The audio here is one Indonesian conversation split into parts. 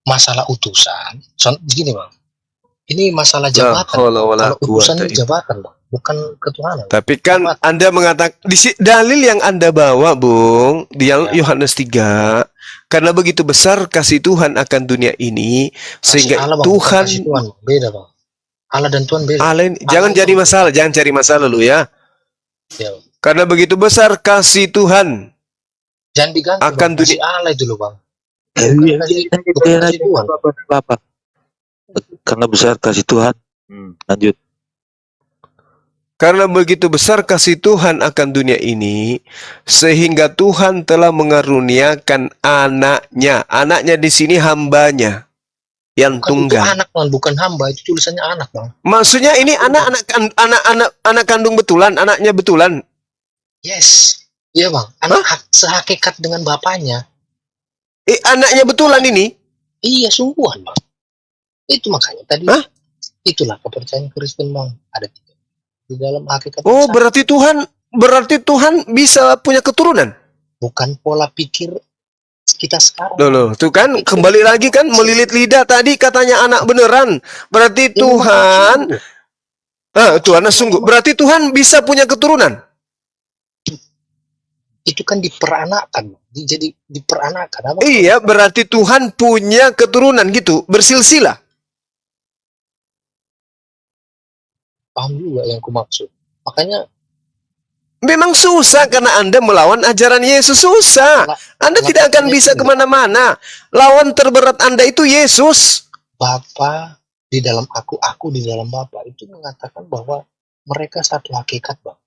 masalah utusan, gini bang, ini masalah jabatan. Kalau utusan ini jabatan bang, bukan ketuhanan. Tapi kan jabatan. Anda mengatakan dalil yang Anda bawa, Bung, di Yohanes 3, karena begitu besar kasih Tuhan akan dunia ini, sehingga Allah, bang, Tuhan Tuhan, beda bang. Allah dan Tuhan beda. Jangan cari masalah, jangan cari masalah lu ya. Karena begitu besar kasih Tuhan. Jangan diganti akan bang, kasih Allah itu loh bang. Bapak. Karena besar kasih Tuhan. Lanjut. Karena begitu besar kasih Tuhan akan dunia ini, sehingga Tuhan telah mengaruniakan anaknya. Anaknya di sini hambanya yang tunggal. Itu anak bang, bukan hamba, itu tulisannya anak bang. Maksudnya ini anak kandung betulan, anaknya betulan. Yes. Iya bang, anak sehakikat dengan bapaknya. Anaknya betulan ini? Iya, sungguhan bang. Itu makanya tadi. Itulah kepercayaan Kristen bang. Ada tiga di dalam hakikat. Oh, berarti Tuhan bisa punya keturunan? Bukan pola pikir kita sekarang. Loh, tuh kan kembali lagi kan melilit lidah tadi katanya anak beneran. Berarti Tuhan Tuhan sungguh. Berarti Tuhan bisa punya keturunan? Itu kan diperanakan, jadi diperanakan. Apa? Iya, berarti Tuhan punya keturunan gitu, bersilsilah. Paham juga yang ku maksud. Makanya memang susah karena Anda melawan ajaran Yesus, susah. Anda tidak akan bisa kemana-mana. Lawan terberat Anda itu Yesus. Bapa di dalam aku di dalam Bapa, itu mengatakan bahwa mereka satu hakikat bang.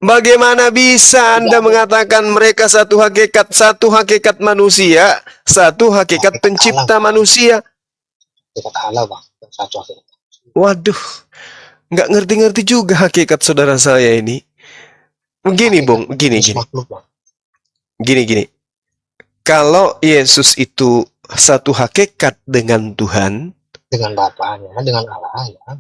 Bagaimana bisa Anda mengatakan mereka satu hakikat manusia, satu hakikat pencipta Allah, manusia? Hakikat Allah bang, satu hakikat. Waduh, nggak ngerti-ngerti juga hakikat saudara saya ini. Begini, Bung, gini. Kalau Yesus itu satu hakikat dengan Tuhan, dengan Bapaknya, dengan Allah ya.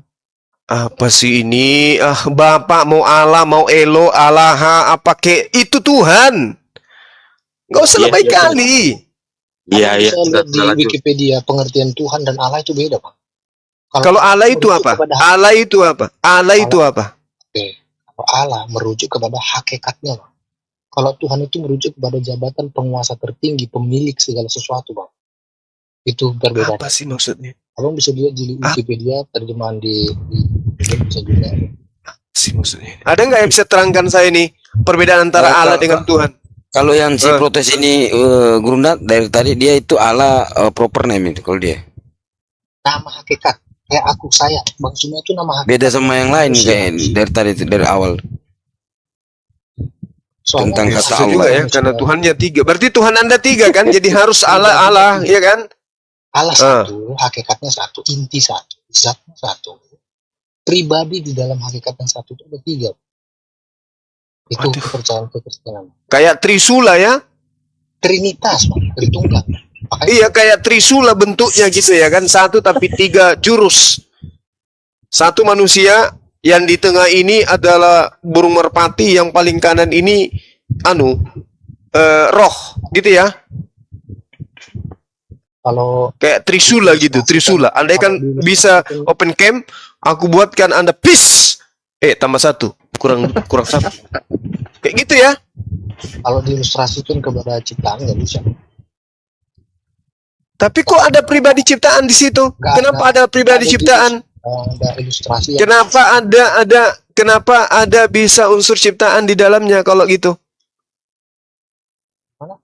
Apa sih ini? Bapak mau Allah, mau Elo, Allah, apa ke? Itu Tuhan. Gak usah lebay kali. Iya. Di Wikipedia pengertian Tuhan dan Allah itu beda, Pak. Kalau Allah itu apa? Allah itu apa? Allah itu apa? Oke. Kalau Allah merujuk kepada hakikatnya, Pak. Kalau Tuhan itu merujuk kepada jabatan penguasa tertinggi, pemilik segala sesuatu, Bang. Itu perbedaan. Apa sih maksudnya? Abang bisa lihat di Wikipedia terjemahan di bisa juga. Sih maksudnya. Ada nggak yang bisa terangkan saya nih perbedaan antara Allah dengan Tuhan? Kalau yang si protes ini Grundat dari tadi dia itu Allah proper name itu kalau dia. Nama hakikat kayak aku saya maksudnya itu nama hakikat. Beda sama yang lain kayak dari tadi itu dari awal. Soalnya tentang kata Allah juga ya, karena Tuhannya tiga. Berarti Tuhan Anda tiga kan? Jadi harus Allah, ya kan? Allah satu, hakikatnya satu, inti satu, zatnya satu. Pribadi di dalam hakikat yang satu itu ada tiga. Itu kepercayaan Kristen. Kayak Trisula ya? Trinitas, Bang, Tritunggal. Iya, kayak Trisula bentuknya gitu ya kan? Satu tapi tiga jurus. Satu manusia, yang di tengah ini adalah burung merpati, yang paling kanan ini roh gitu ya. Kalau kayak Trisula gitu, Trisula. Andai kan bisa open camp, aku buatkan Anda peace. Tambah satu, kurang satu. Kayak gitu ya. Kalau diilustrasikan kepada ciptaan nggak bisa. Tapi kok ada pribadi ciptaan di situ? Kenapa ada pribadi ciptaan? Ada ilustrasi. Kenapa ada bisa unsur ciptaan di dalamnya kalau gitu? Mana?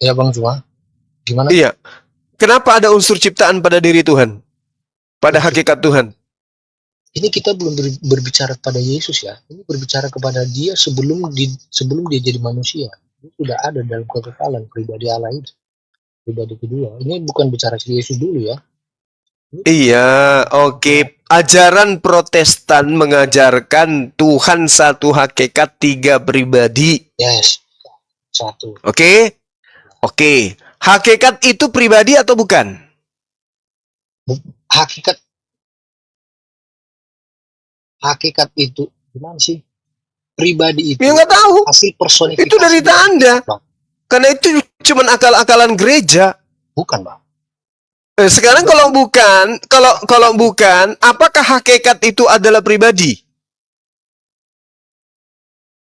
Ya Bang Juma, gimana? Iya. Kenapa ada unsur ciptaan pada diri Tuhan? Pada hakikat Tuhan? Ini kita belum berbicara pada Yesus ya. Ini berbicara kepada dia sebelum dia jadi manusia. Ini sudah ada dalam kekekalan pribadi Allah itu. Pribadi kedua. Ini bukan bicara Yesus dulu ya. Iya, oke. Ajaran Protestan mengajarkan Tuhan satu hakikat, tiga pribadi. Yes. Satu. Oke. Hakikat itu pribadi atau bukan? Hakikat itu gimana sih? Pribadi itu Ya nggak tahu. hasil personifikasi. Itu dari Anda. Bang. Karena itu cuma akal-akalan gereja. Bukan, Bang. Sekarang kalau bukan, apakah hakikat itu adalah pribadi?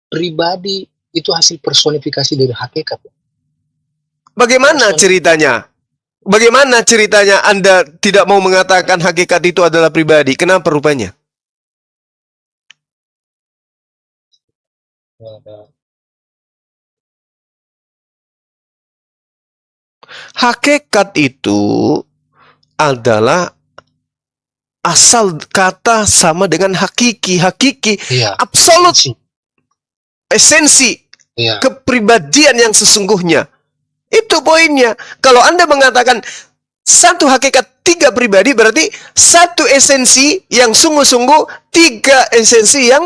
Pribadi itu hasil personifikasi dari hakikat. Bagaimana ceritanya? Bagaimana ceritanya Anda tidak mau mengatakan hakikat itu adalah pribadi? Kenapa rupanya? Hakikat itu adalah asal kata sama dengan hakiki. Hakiki, Iya. absolut, esensi, Iya. kepribadian yang sesungguhnya. Itu poinnya. Kalau Anda mengatakan satu hakikat, tiga pribadi, berarti satu esensi yang sungguh-sungguh, tiga esensi yang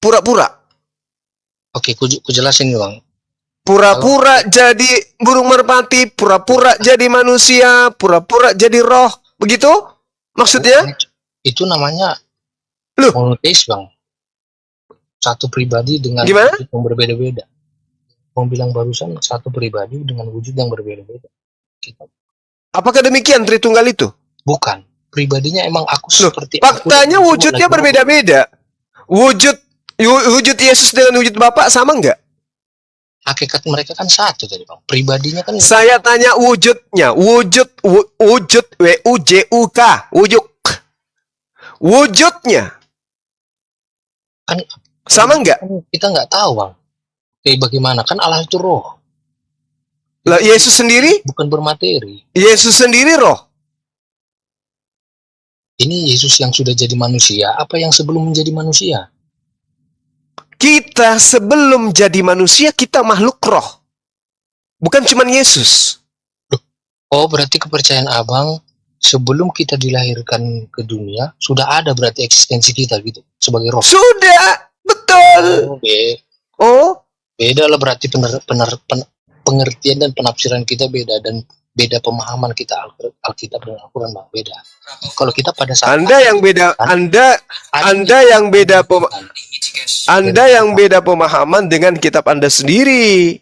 pura-pura. Oke, ku jelasin nih, Bang. Pura-pura jadi burung merpati, pura-pura jadi manusia, pura-pura jadi roh. Begitu? Maksudnya? Itu namanya Loh. monoteis, Bang. Satu pribadi dengan Gimana? wujud yang berbeda-beda. Mau bilang barusan satu pribadi dengan wujud yang berbeda-beda. Apakah demikian Tritunggal itu? Bukan. Pribadinya emang aku seperti faktanya aku, wujudnya berbeda-beda. Wujud Yesus dengan wujud Bapa sama enggak? Hakikat mereka kan satu tadi, Bang. Pribadinya kan. Saya tanya wujudnya, wujud WUJUK, wujud. Wujudnya Kan sama enggak? kita nggak tahu, Bang. Bagaimana? Kan Allah itu roh. Lah Yesus sendiri? Bukan bermateri. Yesus sendiri roh. Ini Yesus yang sudah jadi manusia, apa yang sebelum menjadi manusia? Kita sebelum jadi manusia, kita makhluk roh. Bukan cuma Yesus. Oh, berarti kepercayaan Abang, sebelum kita dilahirkan ke dunia, sudah ada berarti eksistensi kita gitu, sebagai roh. Sudah, betul. Beda lah berarti pengertian dan penafsiran kita beda, dan beda pemahaman kita Alkitab dan Al-Quran, Bang, beda. Kalau kita pada saat Anda yang beda, Anda yang beda pemahaman dengan kitab Anda sendiri.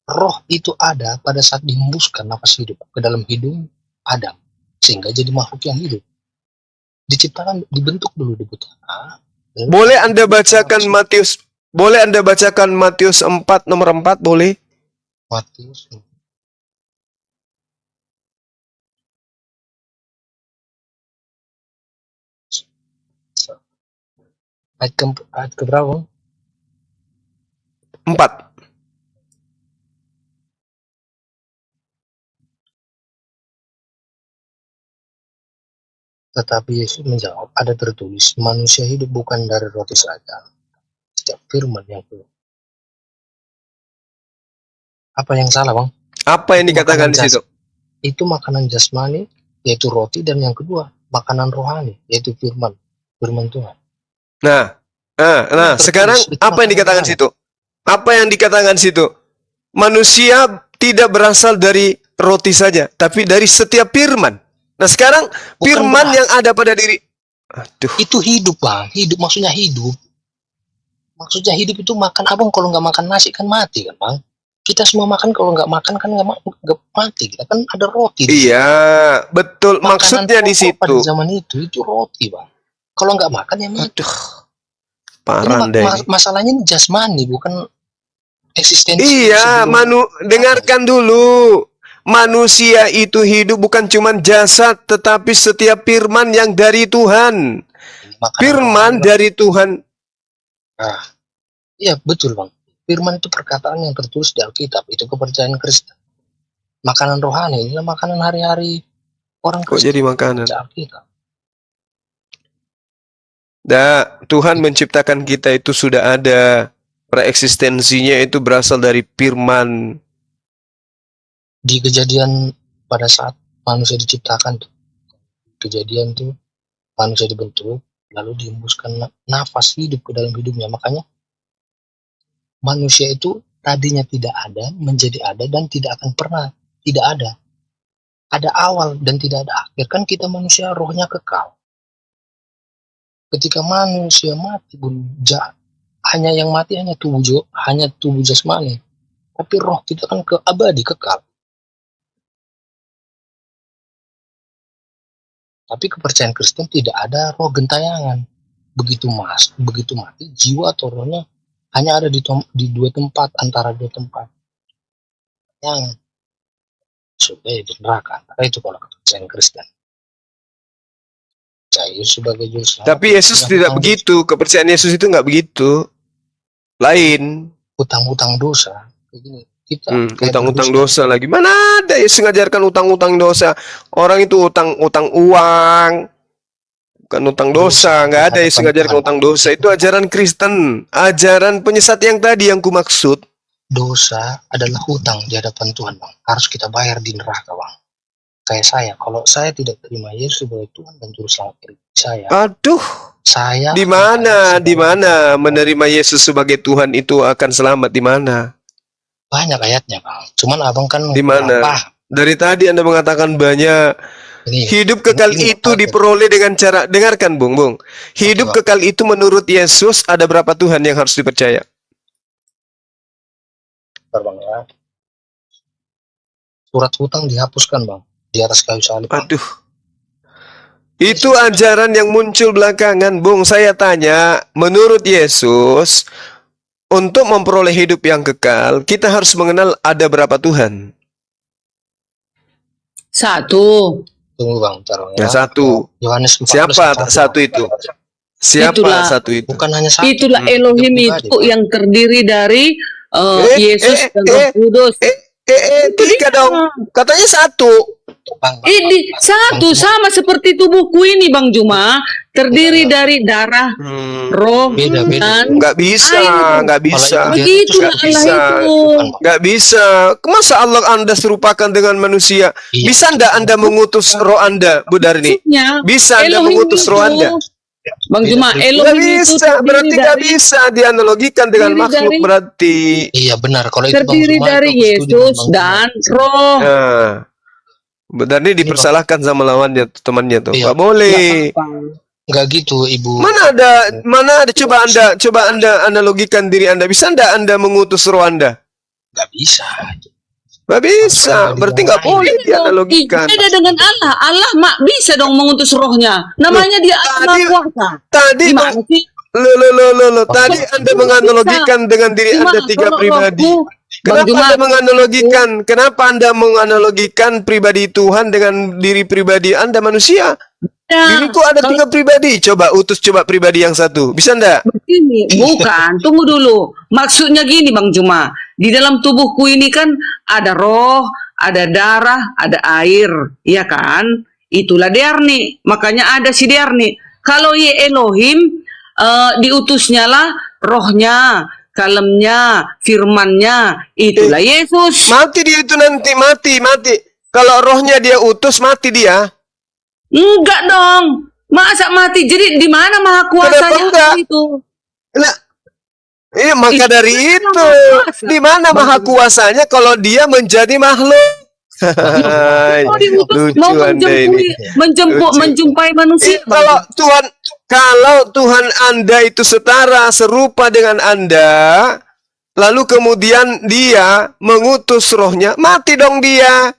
Roh itu ada pada saat dihembuskan nafas hidup ke dalam hidung Adam, sehingga jadi makhluk yang hidup. Diciptakan, dibentuk dulu di tanah. Boleh Anda bacakan Matius 4 nomor 4, boleh? Matius. Ayat ke berapa? 4. Tetapi Yesus menjawab, ada tertulis, manusia hidup bukan dari roti saja, setiap firman yang keluar. Apa yang salah, Bang? Apa yang dikatakan di situ? Itu makanan jasmani, yaitu roti, dan yang kedua, makanan rohani, yaitu firman Tuhan. Nah, sekarang apa yang dikatakan situ? Apa yang dikatakan situ? Manusia tidak berasal dari roti saja, tapi dari setiap firman. Nah, sekarang firman yang ada pada diri. Aduh. Itu hidup, Bang. Hidup maksudnya hidup. Maksudnya hidup itu makan. Abang kalau nggak makan nasi kan mati kan, Bang? Kita semua makan, kalau nggak makan kan nggak mati. Kita kan ada roti. Iya, betul. Makanan maksudnya di situ. Pada zaman itu roti, Bang. Kalau nggak makan ya mati. Aduh. Parah deh. Masalahnya ini jasmani, bukan eksistensi. Iya, dengarkan dulu. Manusia itu hidup bukan cuma jasad, tetapi setiap firman yang dari Tuhan. Firman dari Tuhan. Nah, iya betul, Bang. Firman itu perkataan yang tertulis di Alkitab. Itu kepercayaan Kristen. Makanan rohani, inilah makanan hari-hari orang Kristen. Kok jadi makanan? Alkitab. Tuhan menciptakan kita itu sudah ada. Preeksistensinya itu berasal dari firman. Di Kejadian, pada saat manusia diciptakan, Kejadian tuh manusia dibentuk, lalu dihembuskan nafas hidup ke dalam hidupnya. Makanya manusia itu tadinya tidak ada, menjadi ada, dan tidak akan pernah tidak ada. Ada awal dan tidak ada akhir. Kan kita manusia rohnya kekal. Ketika manusia mati, hanya yang mati hanya tubuh jasmani, tapi roh kita kan abadi, kekal. Tapi kepercayaan Kristen tidak ada roh gentayangan. Begitu mati, jiwa atau rohnya hanya ada di dua tempat, antara dua tempat. Yang supaya di neraka. Antara itu kalau kepercayaan Kristen. Percaya sebagai juru selamat. Tapi Yesus tidak begitu. Kepercayaan Yesus itu nggak begitu. Lain. Utang-utang dosa. Kayak gini. Utang-utang dosa lagi. Mana ada Yesus mengajarkan utang-utang dosa? Orang itu utang uang, bukan utang dosa. Nggak ada Yesus mengajarkan utang dosa. Itu ajaran Kristen, ajaran penyesat yang tadi yang ku maksud. Dosa adalah hutang di hadapan Tuhan, Bang. Harus kita bayar di neraka, Bang. Kayak saya, kalau saya tidak terima Yesus sebagai Tuhan dan juru selamat saya. Aduh. Saya di mana menerima Yesus sebagai Tuhan itu akan selamat di mana? Banyak ayatnya, Bang. Cuman abang kan di mana? Dari tadi Anda mengatakan banyak. Hidup kekal itu diperoleh dengan cara, dengarkan Bung. Hidup kekal itu menurut Yesus ada berapa Tuhan yang harus dipercaya? Bang, ya. Surat hutang dihapuskan, Bang, di atas kayu salib. Aduh. Itu ajaran yang muncul belakangan, Bung. Saya tanya, menurut Yesus, untuk memperoleh hidup yang kekal, kita harus mengenal ada berapa Tuhan? Satu. Tunggu, Bang, ya. Satu. Yohanes 14, siapa satu itu? Siapa satu itu? Bukan hanya satu. Itulah Elohim itu yang terdiri dari Yesus dan Roh Kudus. Tiga dong. Katanya satu. Ini satu sama seperti tubuhku ini, Bang Juma, terdiri dari darah, roh, dan nggak bisa. Begitulah Allah itu. Nggak bisa. Masa Allah Anda serupakan dengan manusia? Bisa nggak Anda mengutus roh Anda, Bu Darni? Bisa Anda mengutus roh Anda? Bang Juma, Elohim itu berarti nggak bisa dianalogikan dengan makhluk berarti. Iya benar, kalau itu terdiri dari Yesus dan roh. Benar nih dipersalahkan sama lawannya, temannya tuh. Nggak boleh. Nggak gitu, Ibu. Mana ada coba anda analogikan diri Anda. Bisa nggak Anda mengutus roh Anda? Nggak bisa. Nggak bisa. Berarti nggak boleh dianalogikan. Beda dengan Allah. Allah bisa dong mengutus rohnya. Namanya dia Allah kuasa. Tadi tadi Anda menganalogikan dengan diri Anda tiga pribadi. Kenapa Anda menganalogikan pribadi Tuhan dengan diri pribadi Anda manusia? Diriku ada tiga pribadi. Coba pribadi yang satu. Bisa enggak? Begini, bukan. Tunggu dulu. Maksudnya gini, Bang Juma. Di dalam tubuhku ini kan ada roh, ada darah, ada air. Iya kan? Itulah Diarni. Makanya ada si Diarni. Kalau Elohim, diutusnya lah rohnya, kalemnya, firmannya, itulah Yesus. Mati dia itu nanti, mati. Kalau rohnya dia utus, mati dia. Enggak dong. Masa mati? Jadi di mana maha kuasanya itu? Nah, maka dari itu, di mana maha kuasanya kalau dia menjadi makhluk? Mau menjumpai manusia. Kalau Tuhan Anda itu serupa dengan Anda, lalu kemudian dia mengutus rohnya, mati dong dia.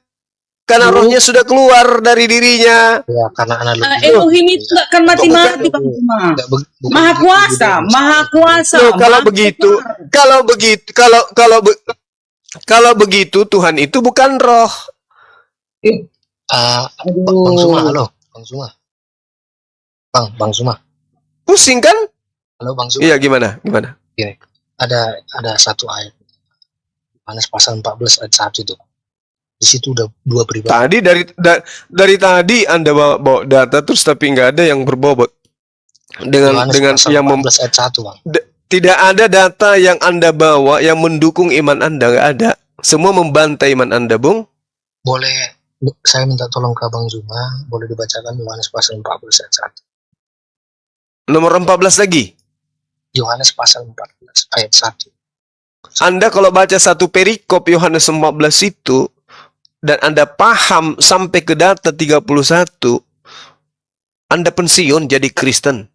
Karena rohnya sudah keluar dari dirinya. Ya, karena Elohim itu nggak akan mati-mati, Maha kuasa. Loh, kalau begitu Tuhan itu bukan roh. Bang Suma, halo, Bang Suma. Bang Suma. Pusing kan? Halo Bang Suma. Iya, gimana? Gini, ada satu ayat. Yohanes pasal 14 ayat 1 itu. Di situ udah dua pribadi. Tadi dari tadi Anda bawa data terus tapi nggak ada yang berbobot dengan yang ayat 1, Bang. Tidak ada data yang Anda bawa yang mendukung iman Anda, nggak ada. Semua membantai iman Anda, Bung. Boleh, saya minta tolong ke Bang Zuma, boleh dibacakan Yohanes pasal 14 ayat 1. Nomor 14 lagi. Yohanes pasal 14 ayat 1. Anda kalau baca satu perikop Yohanes 14 itu dan Anda paham sampai ke data 31, Anda pensiun jadi Kristen.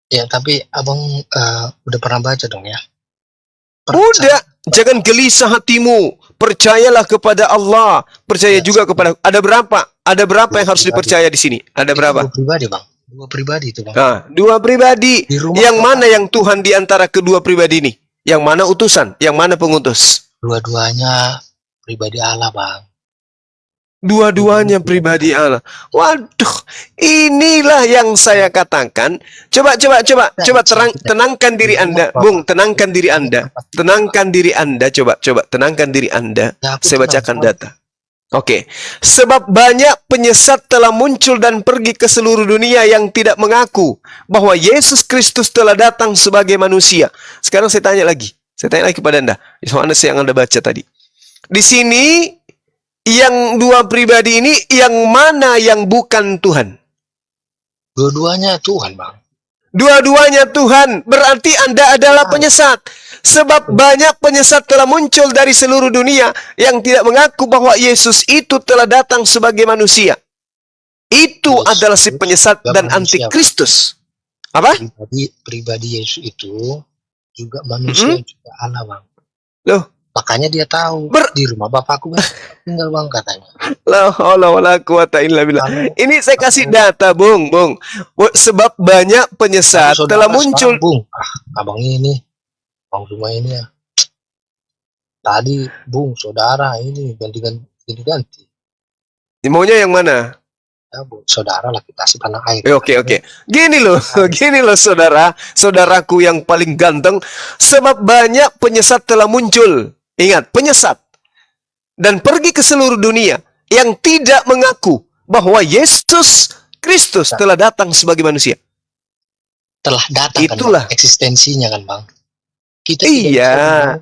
Ya, tapi abang udah pernah baca dong ya? Udah, jangan gelisah hatimu. Percayalah kepada Allah. Percaya Ya, juga kepada. Ada berapa? Ada berapa yang harus dipercaya di sini? Ada itu berapa? dua pribadi bang, dua pribadi itu bang. Nah, dua pribadi. Di rumah Yang Bapak, mana yang Tuhan di antara kedua pribadi ini? Yang mana utusan? Yang mana pengutus? dua-duanya pribadi Allah bang. Dua-duanya pribadi Allah. Waduh, inilah yang saya katakan. Coba tenangkan diri Anda, Bung, tenangkan diri Anda. Tenangkan diri Anda, coba tenangkan diri Anda. Ya, aku Saya tenang, bacakan Bang. data. Oke. Sebab banyak penyesat telah muncul dan pergi ke seluruh dunia yang tidak mengaku bahwa Yesus Kristus telah datang sebagai manusia. Sekarang saya tanya lagi. Saya tanya lagi kepada Anda. Soal yang Anda baca tadi. Di sini yang dua pribadi ini yang mana yang bukan Tuhan? Dua-duanya Tuhan bang. Dua-duanya Tuhan. Berarti Anda adalah penyesat. Sebab banyak penyesat telah muncul dari seluruh dunia yang tidak mengaku bahwa Yesus itu telah datang sebagai manusia. Itu Yesus adalah si penyesat dan manusia, antikristus. Apa? Pribadi Yesus itu juga manusia, juga Allah bang. Loh, Makanya dia tahu di rumah bapakku kan tinggal bang katanya. la haula wala quwata illa billah. Ini saya kasih data, Bung. Sebab banyak penyesat Saudara telah muncul. sekarang, Bung, abang ini, bang rumah ini ya. Tadi, Bung, saudara ini ganti-ganti. Maunya yang mana? Ya, Bung, saudara lah kita kasih tanah air. Oke. Gini loh, saudaraku yang paling ganteng. Sebab banyak penyesat telah muncul. Ingat, penyesat. Dan pergi ke seluruh dunia yang tidak mengaku bahwa Yesus Kristus telah datang sebagai manusia. Telah datang Itulah. kan, eksistensinya kan, Bang. Kita Iya.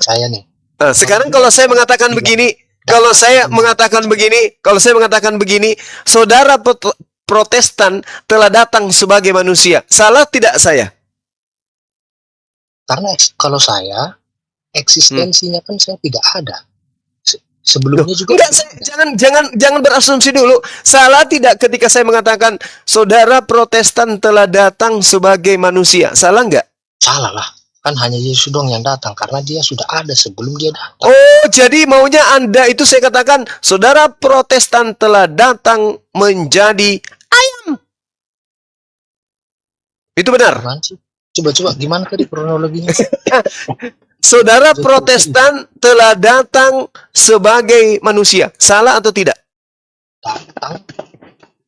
saya nih. Nah, sekarang kalau saya mengatakan begini, kalau saya mengatakan begini, saudara Protestan telah datang sebagai manusia. Salah tidak saya? Karena kalau saya eksistensinya kan saya tidak ada. Sebelumnya juga enggak, jangan berasumsi dulu. Salah tidak ketika saya mengatakan saudara Protestan telah datang sebagai manusia? Salah enggak? Salah lah. Kan hanya Yesus doang yang datang karena dia sudah ada sebelum dia datang. Oh, jadi maunya Anda itu saya katakan saudara Protestan telah datang menjadi ayam. Itu benar. Coba gimana tadi kronologinya? Saudara Protestan telah datang sebagai manusia. Salah atau tidak?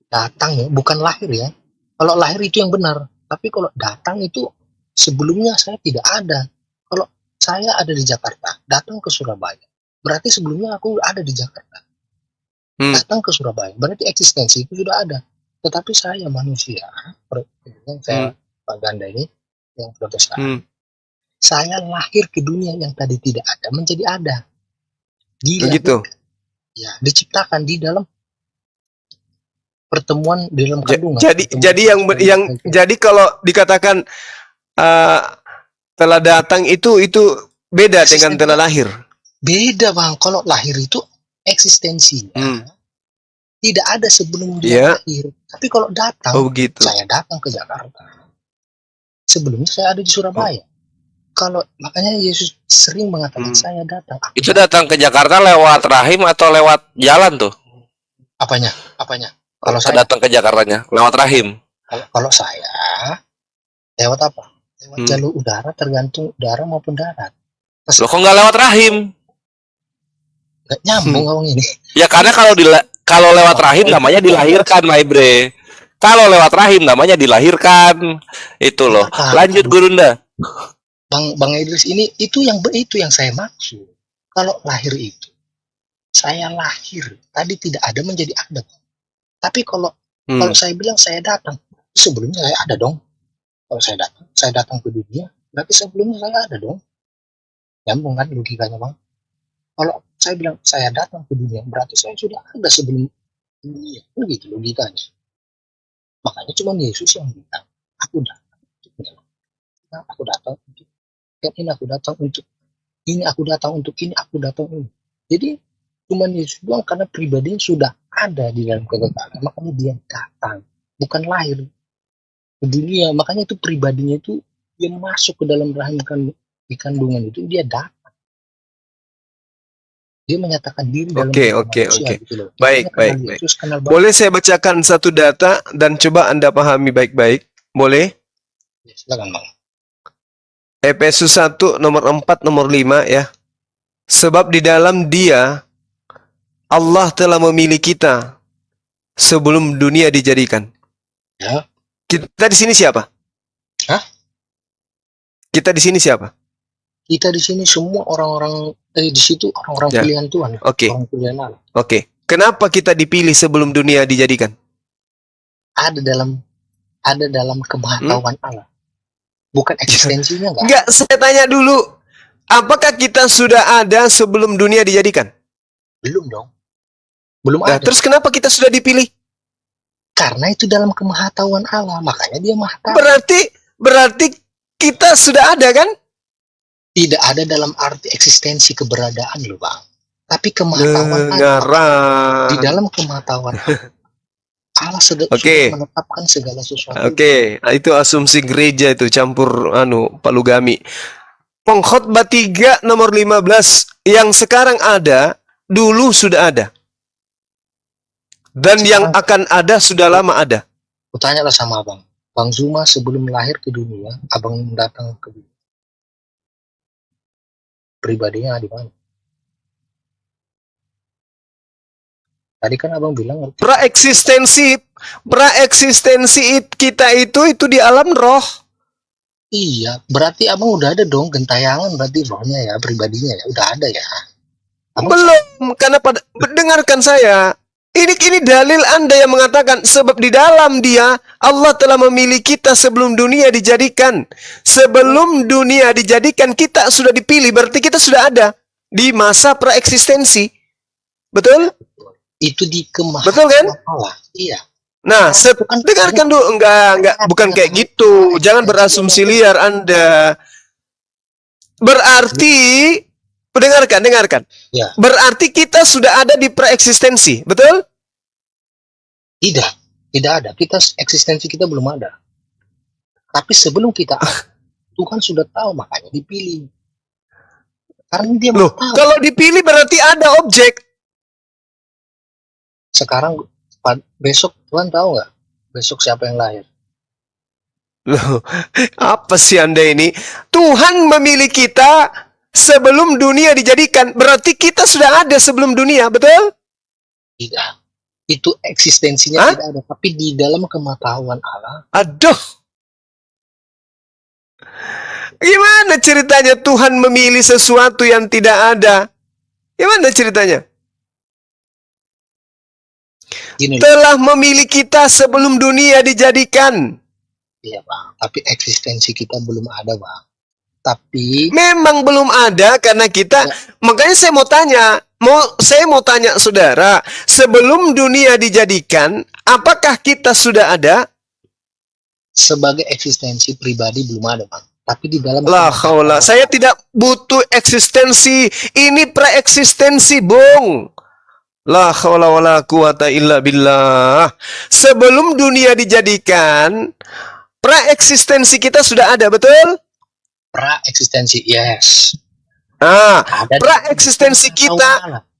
Datang ya, bukan lahir ya. Kalau lahir itu yang benar. Tapi kalau datang itu sebelumnya saya tidak ada. Kalau saya ada di Jakarta, datang ke Surabaya. Berarti sebelumnya aku ada di Jakarta. Datang ke Surabaya. Berarti eksistensi itu sudah ada. Tetapi saya manusia, yang saya Pak Ganda ini, yang Protestan. Saya lahir ke dunia yang tadi tidak ada menjadi ada. Begitu. Ya, diciptakan di dalam pertemuan di dalam kandungan. Jadi kalau dikatakan telah datang itu beda dengan telah lahir. Beda bang. Kalau lahir itu eksistensinya tidak ada sebelum dia lahir. Tapi kalau datang, saya datang ke Jakarta. Sebelumnya saya ada di Surabaya. Kalau makanya Yesus sering mengatakan saya datang. Itu datang ke Jakarta lewat rahim atau lewat jalan tuh? Apanya? Kalau saya datang ke Jakartanya lewat rahim. Kalau saya lewat apa? Lewat jalur udara, tergantung udara maupun darat. Loh, kok nggak lewat rahim? Nggak nyambung ngomong ini. Ya karena kalau lewat rahim namanya dilahirkan, my bre. Kalau lewat rahim namanya dilahirkan. Itu loh. Lanjut Gurunda. Bang Idris ini itu yang saya maksud. Kalau lahir itu saya lahir tadi tidak ada menjadi ada. Tapi kalau saya bilang saya datang, sebelumnya saya ada dong. Kalau saya datang ke dunia, berarti sebelumnya saya ada dong. Nyambung kan logikanya bang? Kalau saya bilang saya datang ke dunia, berarti saya sudah ada sebelum dunia. Begitu logikanya. Makanya cuma Yesus yang bilang, aku datang untuk menyelamatkan. Aku datang untuk ini, aku datang untuk ini, aku datang untuk ini, aku datang ini. Jadi cuma Yesus doang karena pribadinya sudah ada di dalam kekekalan. Makanya dia datang, bukan lahir. ke dunia. Makanya itu pribadinya itu dia masuk ke dalam rahim di kandungan itu, dia datang. Dia menyatakan diri dalam Oke. manusia gitu loh. Baik. Yesus, kenal banget. Boleh saya bacakan satu data dan coba Anda pahami baik-baik? Boleh? Ya, silakan Bang. Efesus 1 nomor 4 nomor 5 ya. Sebab di dalam Dia Allah telah memilih kita sebelum dunia dijadikan. Ya. Kita di sini siapa? Hah? Kita di sini siapa? Kita di sini semua orang-orang di situ orang-orang Ya. pilihan Tuhan. Oke. Orang pilihan Allah. Oke. Kenapa kita dipilih sebelum dunia dijadikan? Ada dalam kemahatauan Allah. Bukan eksistensinya enggak. Enggak, saya tanya dulu. Apakah kita sudah ada sebelum dunia dijadikan? Belum dong. Belum Nah, ada. terus kenapa kita sudah dipilih? Karena itu dalam kemahatauan Allah, makanya dia maha tahu. Berarti kita sudah ada kan? Tidak ada dalam arti eksistensi keberadaan loh Bang. Tapi kemahatauan Allah. Ngarang. Di dalam kemahatauan Allah sudah Oke. menetapkan segala sesuatu. Oke, itu asumsi gereja itu campur palugami. Pengkhotbah 3 nomor 15 yang sekarang ada, dulu sudah ada. Dan yang akan ada sudah lama ada. Kutanyalah sama Abang. Bang Zuma sebelum lahir ke dunia, Abang datang ke dunia. Pribadinya di mana? Tadi kan Abang bilang Praeksistensi kita itu di alam roh. iya, berarti Abang udah ada dong gentayangan berarti rohnya ya, pribadinya ya, udah ada ya. Abang Belum, karena dengarkan saya. Ini dalil Anda yang mengatakan sebab di dalam Dia Allah telah memilih kita sebelum dunia dijadikan. Sebelum dunia dijadikan kita sudah dipilih, berarti kita sudah ada di masa praeksistensi. Betul? itu di Betul kan? Allah. Iya. Nah, dengarkan dulu. Enggak, bukan kayak gitu. Jangan berasumsi liar Anda. Berarti, dengarkan. Ya. Berarti kita sudah ada di praeksistensi, betul? Tidak ada. Eksistensi kita belum ada. Tapi sebelum kita ada, Tuhan sudah tahu, makanya dipilih. Karena dia mau Loh, tahu. kalau dipilih berarti ada objek. Sekarang besok Tuhan tahu nggak? Besok siapa yang lahir? Loh, apa sih Anda ini? Tuhan memilih kita sebelum dunia dijadikan. Berarti kita sudah ada sebelum dunia, betul? Tidak. Itu eksistensinya tidak ada. Tapi di dalam kemahatauan Allah. Aduh. Gimana ceritanya Tuhan memilih sesuatu yang tidak ada? Gimana ceritanya? Gini, Telah memilih kita sebelum dunia dijadikan. iya Bang. Tapi eksistensi kita belum ada Bang. Tapi Memang belum ada karena kita. Makanya saya mau tanya saudara, sebelum dunia dijadikan, apakah kita sudah ada? sebagai eksistensi pribadi belum ada Bang. Tapi di dalam La haula, saya tidak butuh eksistensi. Ini preeksistensi, Bung. La haula wala quwata illa billah. Sebelum dunia dijadikan, preeksistensi kita sudah ada, betul? pra-eksistensi, yes. Nah, Ada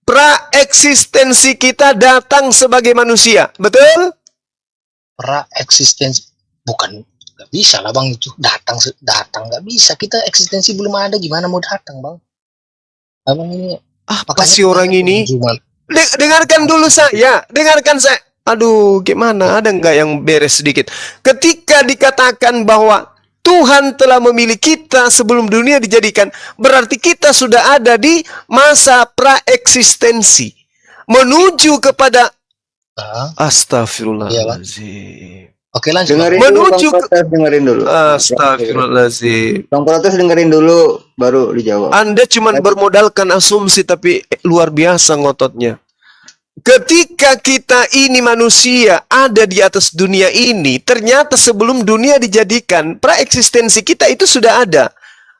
praeksistensi kita datang sebagai manusia, betul? pra-eksistensi bukan, nggak bisa lah Bang, itu datang nggak bisa. Kita eksistensi belum ada, gimana mau datang Bang? Abang ini Apa sih orang ini? Cuma Dengarkan dulu saya. Aduh, gimana? Ada nggak yang beres sedikit? Ketika dikatakan bahwa Tuhan telah memilih kita sebelum dunia dijadikan, berarti kita sudah ada di masa praeksistensi. Menuju kepada Astagfirullahaladzim. Oke, lanjut. Dengerin dulu. Astagfirullahaladzim. Bang Protes dengerin dulu, baru dijawab. Anda cuma bermodalkan asumsi tapi luar biasa ngototnya. Ketika kita ini manusia ada di atas dunia ini, ternyata sebelum dunia dijadikan, praeksistensi kita itu sudah ada.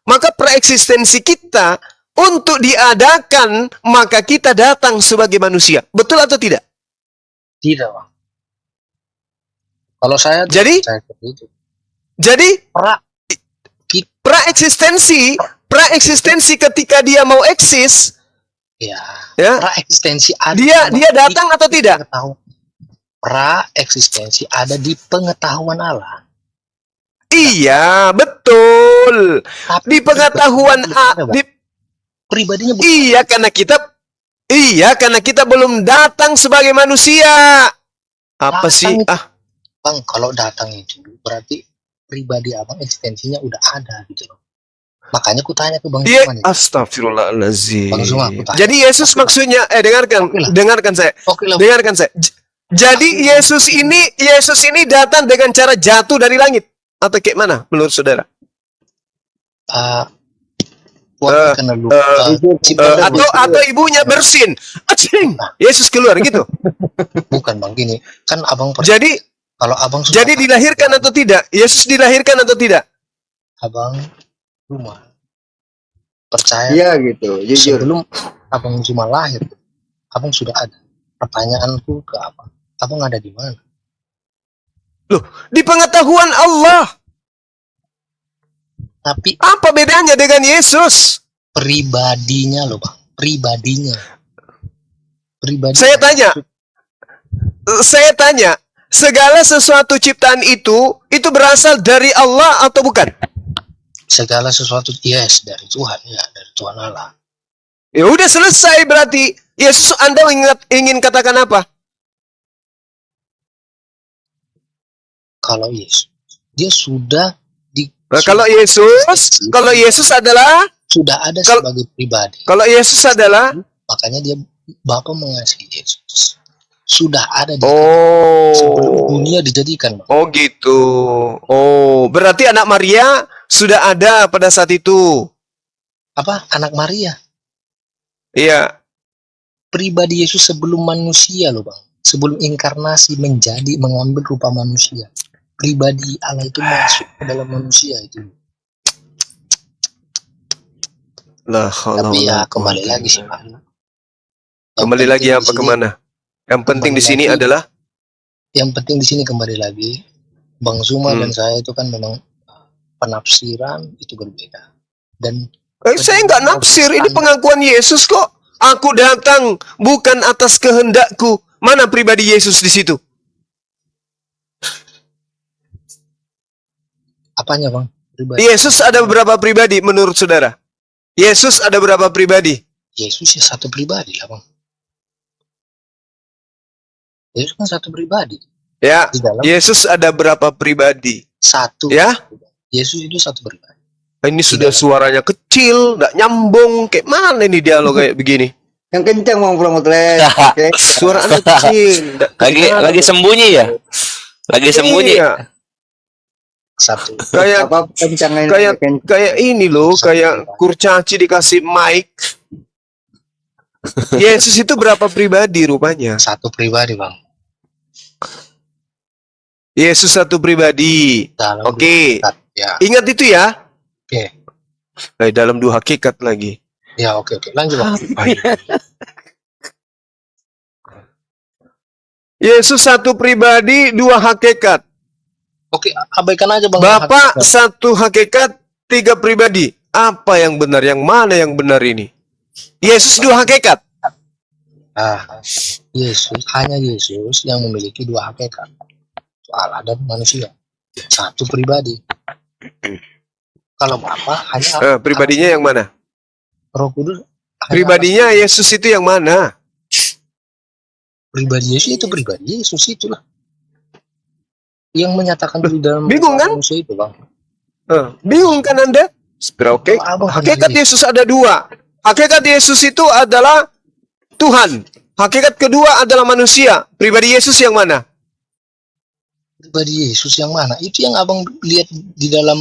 Maka praeksistensi kita untuk diadakan, maka kita datang sebagai manusia. Betul atau tidak? Tidak Bang. Kalau saya Jadi? saya seperti itu. Jadi pra praeksistensi ketika dia mau eksis, ya ya, pra-eksistensi ada dia datang atau tidak? Pra-eksistensi ada di pengetahuan Allah. Iya, betul. Tapi Di pengetahuan pribadinya bukan. Iya, karena kita belum datang sebagai manusia. Apa sih? Bang, kalau datang itu berarti pribadi abang eksistensinya udah ada gitu loh. Makanya aku tanya ke Bang Zuma nih. Astagfirullahaladzim. Bang Zuma, aku tanya. Jadi Yesus maksudnya, dengarkan saya. Dengarkan saya. Jadi Yesus ini datang dengan cara jatuh dari langit atau kayak mana menurut saudara? Atau ibunya bersin, Yesus keluar gitu. Bukan Bang, gini kan abang. Jadi kalau abang jadi dilahirkan atau tidak? Yesus dilahirkan atau tidak? Abang Zuma percaya? Iya gitu, jujur. Sebelum abang Zuma lahir, abang sudah ada. Pertanyaanku ke abang, abang ada di mana? Loh, di pengetahuan Allah. Tapi apa bedanya dengan Yesus? Pribadinya loh Bang, pribadinya. Saya tanya, segala sesuatu ciptaan itu berasal dari Allah atau bukan? Segala sesuatu, yes, dari Tuhan, ya, dari Tuhan Allah. Ya udah selesai berarti. Yesus, Anda ingin katakan apa? Kalau Yesus, dia sudah kalau Yesus adalah sudah ada sebagai pribadi. Kalau Yesus adalah, makanya dia Bapa mengasihi Yesus. Sudah ada di dunia dijadikan. Oh gitu. Oh, berarti anak Maria sudah ada pada saat itu. Apa? Anak Maria? Iya. Pribadi Yesus sebelum manusia loh Bang. Sebelum inkarnasi mengambil rupa manusia. Pribadi Allah itu masuk ke dalam manusia itu. Tapi ya kembali lagi sih Pak. Kembali lagi apa kemana? Yang penting di sini adalah. Yang penting di sini kembali lagi, Bang Zuma dan saya itu kan memang penafsiran itu berbeda. Dan saya nggak nafsir, ini pengakuan Yesus kok. Aku datang bukan atas kehendakku. Mana pribadi Yesus di situ? Apanya Bang? Pribadi. Yesus ada berapa pribadi menurut saudara? Yesus ada berapa pribadi? Yesus ya satu pribadi lah Bang. Yesus kan satu pribadi. Ya, Yesus ada berapa pribadi? Satu. Ya? Yesus itu satu pribadi. Ini sudah suaranya kecil, nggak nyambung. Kayak mana ini dialog kayak begini? Yang kencang Bang Promotres. Suara anak kecil. Lagi sembunyi ya? Lagi sembunyi. Iya. Satu. Kayak ini loh, kayak kurcaci dikasih mic. Yesus itu berapa pribadi rupanya? Satu pribadi Bang. Yesus satu pribadi. Oke. Ya. Ingat itu ya. Oke. Dalam dua hakikat lagi. Ya oke. Lanjut Bang. Yesus satu pribadi, dua hakikat. Oke, abaikan aja Bang. Bapak satu hakikat, tiga pribadi. Apa yang benar? Yang mana yang benar ini? Yesus dua hakikat. Yesus, hanya Yesus yang memiliki dua hakikat. Allah dan manusia. Satu pribadi. Kalau Bapak hanya pribadinya yang mana? Roh Kudus. Pribadinya Yesus itu yang mana? Pribadi Yesus itu pribadi Yesus itulah. Yang menyatakan di dalam bingung kan? Manusia itu Bang. Bingung kan Anda? Oke. Hakikat Yesus ada dua. Hakikat Yesus itu adalah Tuhan. Hakikat kedua adalah manusia. Pribadi Yesus yang mana? Pribadi Yesus yang mana? Itu yang abang lihat di dalam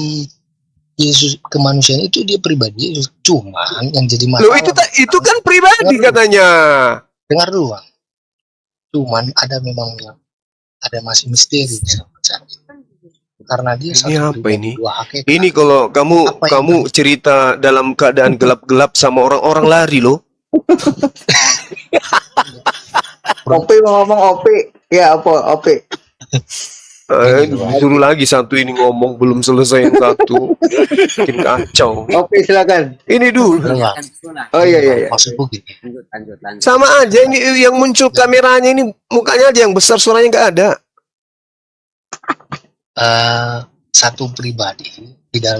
Yesus kemanusiaan itu dia pribadi Yesus. Cuman yang jadi masalah. Loh itu kan pribadi katanya. Dengar dulu Bang. Cuman ada memang yang ada masih misteri karena dia ini apa ini? Hakikat. Ini kalau kamu cerita dalam keadaan gelap-gelap sama orang-orang lari loh. Opi mau ngomong Opi. Ya apa Opi? Disuruh lagi satu ini ngomong belum selesai yang satu. Bikin kacau. Oke, silakan. Ini dulu. Enggak, Oh iya. maksudku gini. Sama aja ini yang muncul kameranya ini mukanya aja yang besar, suaranya nggak ada. Satu pribadi di dalam